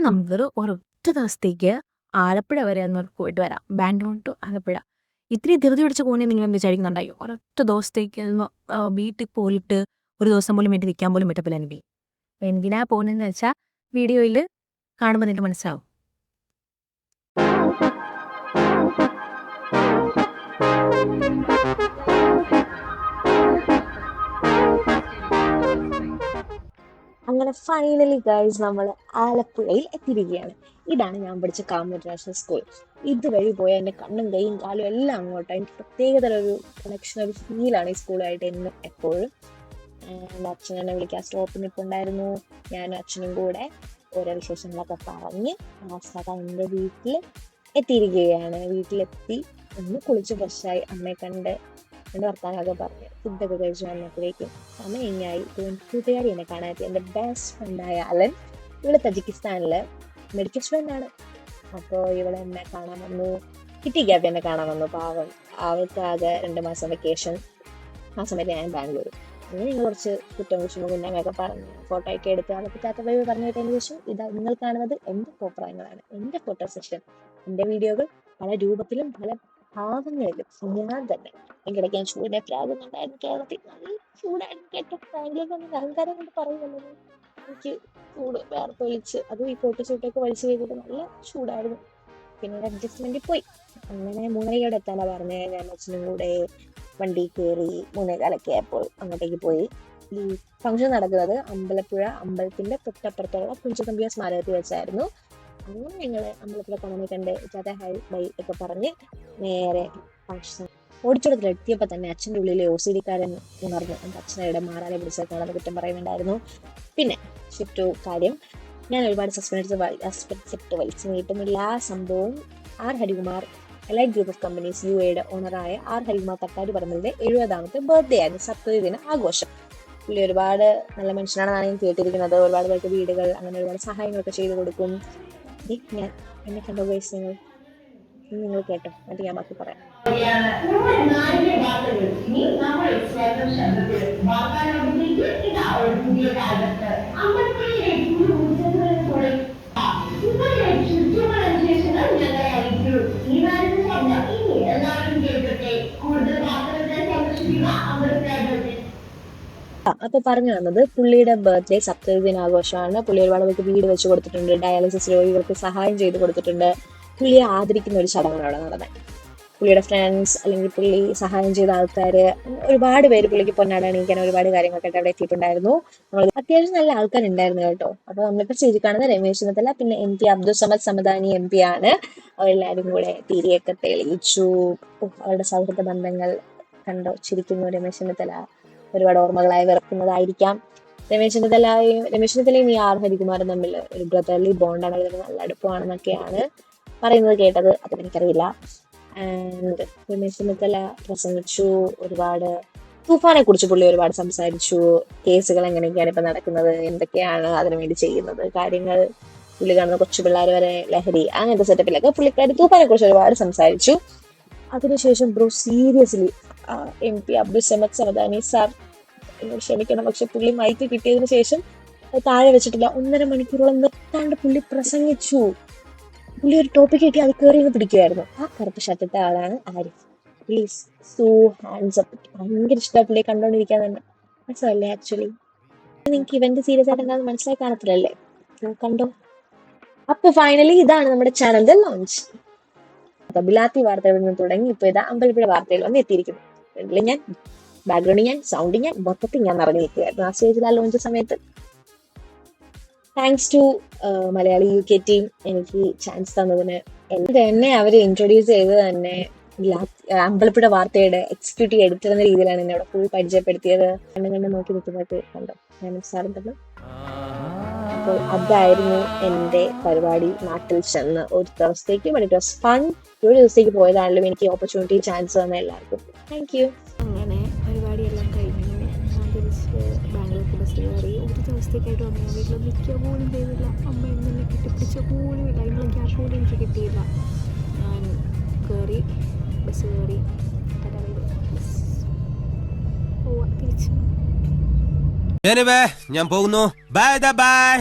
നമുക്കൊരു ഒരൊറ്റ ദിവസത്തേക്ക് ആലപ്പുഴ വരെ ഒന്ന് പോയിട്ട് വരാം. ബാംഗ്ലൂർ ടു ആലപ്പുഴ. ഇത്തിരി ധൃതി പിടിച്ച പോകുന്നത് നിങ്ങൾ വിചാരിക്കുന്നുണ്ടായോ? ഒരൊറ്റ ദിവസത്തേക്ക് വീട്ടിൽ പോയിട്ട് ഒരു ദിവസം പോലും വീട്ടിൽ നിൽക്കാൻ പോലും പറ്റത്തില്ല എനിക്ക്. അപ്പോൾ എന്തിനാ പോകുന്നതെന്ന് വെച്ചാൽ വീഡിയോയിൽ കാണുമ്പോൾ നിങ്ങൾക്ക് മനസ്സിലാവും. അങ്ങനെ ഫൈനലി ഗൈസ് നമ്മൾ ആലപ്പുഴയിൽ എത്തിയിരിക്കുകയാണ്. ഇതാണ് ഞാൻ പഠിച്ച കാം ഇന്റർനാഷണൽ സ്കൂൾ. ഇതുവഴി പോയ എൻ്റെ കണ്ണും കൈയും കാലും എല്ലാം അങ്ങോട്ട്. എനിക്ക് പ്രത്യേകതരം ഒരു കണക്ഷൻ, ഒരു ഫീലാണ് ഈ സ്കൂളായിട്ട് എന്നും എപ്പോഴും. എൻ്റെ അച്ഛൻ എന്നെ വിളിക്കാൻ സ്റ്റോപ്പിൽ നിൽപ്പുണ്ടായിരുന്നു. ഞാനും അച്ഛനും കൂടെ ഓരോ വിശേഷങ്ങളൊക്കെ പറഞ്ഞ് അവസാനം എൻ്റെ വീട്ടിൽ എത്തിയിരിക്കുകയാണ്. വീട്ടിലെത്തി ഒന്ന് കുളിച്ച് ഫ്രഷായി അമ്മയെ കണ്ട് എൻ്റെ വർത്താനമൊക്കെ പറഞ്ഞ് ഫുഡൊക്കെ കഴിച്ച് വന്നപ്പോഴേക്കും സമയം കഴിഞ്ഞായി. കൂട്ടുകാരി എന്നെ കാണാനെത്തി. എൻ്റെ ബെസ്റ്റ് ഫ്രണ്ടായ അലൻ, ഇവിടെ തജിക്കിസ്ഥാനിൽ മെഡിക്കൽ സ്റ്റുഡൻ്റാണ്. അപ്പോൾ ഇവിടെ എന്നെ കാണാൻ വന്നു. കിറ്റി ഗ്യാപ്പ് എന്നെ കാണാൻ വന്നു. പാവം, അവൾക്ക് ആകെ 2 മാസം വെക്കേഷൻ. ആ സമയത്ത് ഞാൻ ബാംഗ്ലൂർ. അങ്ങനെ ഞങ്ങൾ കുറച്ച് കുറ്റം കുഞ്ഞമ്മയൊക്കെ പറഞ്ഞ് ഫോട്ടോ ഒക്കെ എടുത്ത് അതൊക്കെ ടാറ്റ ബൈ ബൈ പറഞ്ഞു കേട്ടതിന് ശേഷം ഇതാ നിങ്ങൾ കാണുന്നത് എൻ്റെ അഭിപ്രായങ്ങളാണ്, എൻ്റെ ഫോട്ടോ സെഷൻ. എൻ്റെ വീഡിയോകൾ പല രൂപത്തിലും പല ഭാവങ്ങളിലും ഞാൻ തന്നെ. എനിക്കിടയ്ക്ക് ഞാൻ ചൂടിനെ പ്രാകുന്നുണ്ടായിരുന്നു. കേരളത്തിൽ നല്ല ചൂടായിരുന്നു കേട്ടോ. ബാംഗ്ലൂർ വന്ന് അഹങ്കാരം കൊണ്ട് പറയുമല്ലോ, എനിക്ക് ചൂട് വേർത്തൊലിച്ച് അതും ഈ ഫോട്ടോ ഷൂട്ടൊക്കെ വലിച്ചു ചെയ്തിട്ട് നല്ല ചൂടായിരുന്നു. പിന്നെ ഒരു അഡ്ജസ്റ്റ്മെന്റിൽ പോയി. അങ്ങനെ 3:30 എത്താനാ പറഞ്ഞ് ഞാൻ അച്ഛനും കൂടെ വണ്ടി കയറി 3:15 ആയപ്പോൾ അങ്ങോട്ടേക്ക് പോയി. ഈ ഫംഗ്ഷൻ നടക്കുന്നത് അമ്പലപ്പുഴ അമ്പലത്തിന്റെ തൊട്ടപ്പുറത്തുള്ള കുഞ്ചത്തമ്പിയ സ്മാരകത്തിൽ വെച്ചായിരുന്നു. അങ്ങനെ ഞങ്ങൾ അമ്പലത്തിലെ കണ്ണനെ കണ്ട് ടാറ്റ ഹൈ ബൈ ഒക്കെ പറഞ്ഞ് നേരെ ഫംഗ്ഷൻ ഓടിച്ചോടത്തിൽ എത്തിയപ്പോൾ തന്നെ അച്ഛൻ്റെ ഉള്ളിലെ OCD-കാരൻ ഉണർന്നു. എൻ്റെ അച്ഛനയുടെ മാറാലെ പിടിച്ചേക്കാണെന്ന് കുറ്റം പറയുന്നുണ്ടായിരുന്നു. പിന്നെ ഷിഫ്റ്റ് കാര്യം ഞാൻ ഒരുപാട് സസ്പെക്ട് വലിച്ചു നീട്ടുന്നില്ല. ആ സംഭവം R Harikumar elite group of companies UAE ഓണറായ ആർ ഹരികുമാർ തട്ടാരി പറമ്പലിന്റെ 70ാമത്തെ ബർത്ത്ഡേ ആയിരുന്നു. സപ്തദിന ആഘോഷം. പുള്ളി ഒരുപാട് നല്ല മനുഷ്യനാണെന്നാണ് ഞാൻ കേട്ടിരിക്കുന്നത്. ഒരുപാട് പേർക്ക് വീടുകൾ അങ്ങനെ ഒരുപാട് സഹായങ്ങളൊക്കെ ചെയ്തു കൊടുക്കും. ഞാൻ എന്നെ കണ്ടോ ഗൈസ്, നിങ്ങൾ കേട്ടോ, എന്നിട്ട് ഞാൻ ബാക്കി പറയാം. അപ്പൊ പറഞ്ഞു വന്നത് പുള്ളിയുടെ ബർത്ത്ഡേ സപ്തദിനാഘോഷമാണ്. പുള്ളി ഒരുപാട് പേർക്ക് വീട് വെച്ച് കൊടുത്തിട്ടുണ്ട്, ഡയാലിസിസ് രോഗികൾക്ക് സഹായം ചെയ്ത് കൊടുത്തിട്ടുണ്ട്. പുള്ളിയെ ആദരിക്കുന്ന ഒരു ചടങ്ങാണ് അവിടെ നടന്നത്. പുള്ളിയുടെ ഫ്രണ്ട്സ് അല്ലെങ്കിൽ പുള്ളി സഹായം ചെയ്ത ആൾക്കാർ ഒരുപാട് പേര് പുള്ളിക്ക് പൊന്നാട അണിയിക്കാൻ ഒരുപാട് കാര്യങ്ങളൊക്കെ അവിടെ എത്തിയിട്ടുണ്ടായിരുന്നു. നമ്മൾ അത്യാവശ്യം നല്ല ആൾക്കാരുണ്ടായിരുന്നു കേട്ടോ. അപ്പൊ നമ്മളിപ്പോൾ ചെയ്ത് കാണുന്ന രമേശ് ചെന്നിത്തല, പിന്നെ MP അബ്ദുൾ സമദ് സമദാനി MP ആണ്. അവരെല്ലാവരും കൂടെ തിരിയൊക്കെ തെളിയിച്ചു. അവരുടെ സൗഹൃദ ബന്ധങ്ങൾ കണ്ടോ ചിരിക്കുന്നു. രമേശ് ചെന്നിത്തല ഒരുപാട് ഓർമ്മകളായി വിറക്കുന്നതായിരിക്കാം. രമേശ് ചെന്നിത്തലയും ഈ ആർ ഹരികുമാറും തമ്മിൽ ഒരു ബ്രദർലി ബോണ്ടാണ്, അവർ നല്ല അടുപ്പമാണെന്നൊക്കെയാണ് പറയുന്നത് കേട്ടത്. അതും എനിക്കറിയില്ല. ആൻഡ് രമേശ് ചെന്നിത്തല പ്രസംഗിച്ചു. ഒരുപാട് തൂഫാനെ കുറിച്ച് പുള്ളി ഒരുപാട് സംസാരിച്ചു. കേസുകൾ എങ്ങനെയൊക്കെയാണ് ഇപ്പൊ നടക്കുന്നത്, എന്തൊക്കെയാണ് അതിനുവേണ്ടി ചെയ്യുന്നത് കാര്യങ്ങൾ. പുള്ളി കാണുന്ന കൊച്ചു പിള്ളേർ വരെ ലഹരി അങ്ങനത്തെ സെറ്റപ്പിലൊക്കെ പുള്ളിക്കാരി തൂഫാനെ കുറിച്ച് ഒരുപാട് സംസാരിച്ചു. അതിനുശേഷം bro seriously MP Abdul Samad Samadani sir, ക്ഷമിക്കണം, പക്ഷെ പുള്ളി മൈക്ക് കിട്ടിയതിനു ശേഷം താഴെ വെച്ചിട്ടില്ല. 1.5 മണിക്കൂറോളം നിർത്താണ്ട് പുള്ളി പ്രസംഗിച്ചു. പുള്ളി ഒരു ടോപ്പിക് കിട്ടി അത് കയറി പിടിക്കുമായിരുന്നു. ആ കറുപ്പ് ഷർട്ടിട്ട ആളാണ് Arif. Please so hands up. ഭയങ്കര ഇഷ്ടമാണ് പുള്ളിയെ കണ്ടോണ്ടിരിക്കാൻ തന്നെ. മനസ്സിലല്ലേ ആക്ച്വലി നിങ്ങൾക്ക് ഇവന്റ് സീരിയസ് ആയിട്ട് എന്താണെന്ന് മനസ്സിലായി കാണത്തില്ലല്ലേ? കണ്ടോ. അപ്പൊ ഫൈനലി ഇതാണ് നമ്മുടെ ചാനലിന്റെ ലോഞ്ച്. ബിലാത്തി വാർത്തകളിൽ നിന്ന് തുടങ്ങി ഇപ്പൊ ഇതാ അമ്പലപ്പുഴ വാർത്തയിൽ വന്ന് എത്തിയിരിക്കുന്നു. ഞാൻ ബാക്ക്ഗ്രൗണ്ടിൽ ഞാൻ സൗണ്ടിൽ ഞാൻ മൊത്തത്തിൽ ഞാൻ നിറഞ്ഞു നിൽക്കുകയായിരുന്നു ആ സ്റ്റേജിൽ ആ ലോഞ്ച് സമയത്ത്. Thanks to Malayali UK team എനിക്ക് ചാൻസ് തന്നതിന്. എന്നെ അവർ ഇൻട്രൊഡ്യൂസ് ചെയ്ത് തന്നെ അമ്പലപ്പുഴ വാർത്തയുടെ എക്സിക്യൂട്ടീവ് എഡിറ്റർ എന്ന രീതിയിലാണ് എന്നെ അവിടെ ഫുൾ പരിചയപ്പെടുത്തിയത്. കണ്ണു നോക്കി നിൽക്കുന്നതൊക്കെ കണ്ടോ ഞാനും സാറും തമ്മിൽ. അപ്പോൾ അതായിരുന്നു എൻ്റെ പരിപാടി. നാട്ടിൽ ചെന്ന് ഒരു ദിവസത്തേക്ക് ഇറ്റ് വാസ് ഫൺ. ഒരു ദിവസത്തേക്ക് പോയതാണെങ്കിലും എനിക്ക് ഓപ്പർച്യൂണിറ്റി ചാൻസ് തന്ന എല്ലാവർക്കും താങ്ക് യു. അങ്ങനെ പരിപാടിയെല്ലാം കഴിഞ്ഞു. ഞാൻ തിരിച്ച് ബാംഗ്ലൂർക്ക് ബസ് കയറി. ഒരു ദിവസത്തേക്കായിട്ട് വന്നു. വീട്ടിൽ നിൽക്കുക പോലും ചെയ്തില്ല. അമ്മ എന്നെ കെട്ടിപ്പിടിച്ച പോലും ഇല്ല. അതിനുള്ള ക്യാഷ് പോലും എനിക്ക് കിട്ടിയില്ല. ഞാൻ കയറി ബസ് കയറി പോവാ തിരിച്ച്. ഞാൻ പോകുന്നു. ബൈ.